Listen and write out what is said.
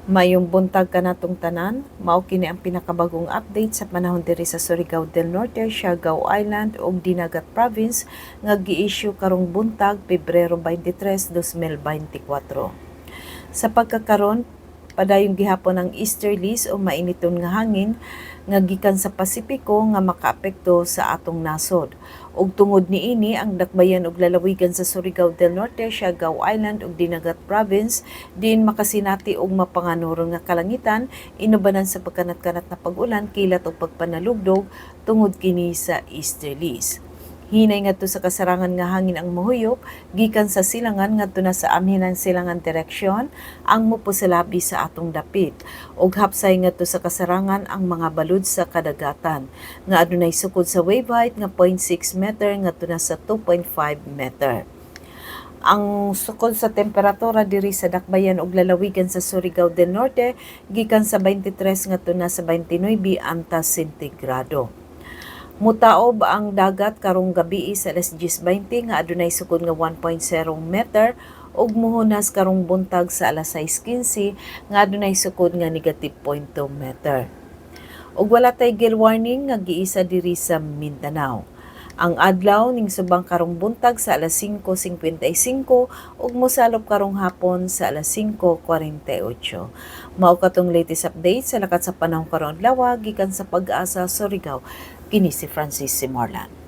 Mayong buntag ka natong tanan, mao kini ang pinakabagong update sa panahon diri sa Surigao del Norte, Siargao Island ug Dinagat Province nga gi-issue karong buntag Pebrero 23, 2024. Sa pagkakaron, padayong gihapon ang easterlies o mainiton nga hangin nga gikan sa Pasipiko nga makaapekto sa atong nasod. Ug tungod niini ang dakbayan ug lalawigan sa Surigao del Norte, Siargao Island ug Dinagat Province din makasinati og mapanganuron nga kalangitan inubanan sa pagkanat-kanat na pag-ulan, kilat ug pagpanalugdog tungod kini sa easterlies. Hinay ngadto sa kasarangan nga hangin ang mohuyop gikan sa silangan ngadto na sa anhinang silangan direksyon ang mopusalabi sa atong dapit ug hapsay ngadto sa kasarangan ang mga balud sa kadagatan nga adunay sukod sa wave height nga 0.6 meter ngadto na sa 2.5 meter. Ang sukod sa temperatura diri sa dakbayan ug lalawigan sa Surigao del Norte gikan sa 23 ngadto na sa 29 antas sentigrado. Mutaob ang dagat karong gabi sa alas 10:20 nga adunay sukod nga 1.0 meter ug muhunas karong buntag sa alas 6:15 nga adunay sukod nga negative 0.2 meter. Ug wala tay gale warning nga giisa diri sa Mindanao. Ang adlaw ning subang karong buntag sa alas 5:55 ug mosalop karong hapon sa alas 5:48. Mao katong latest update sa lakat sa panahon karong adlaw gikan sa Pag-asa Surigao. Kini si Francis Simorlan.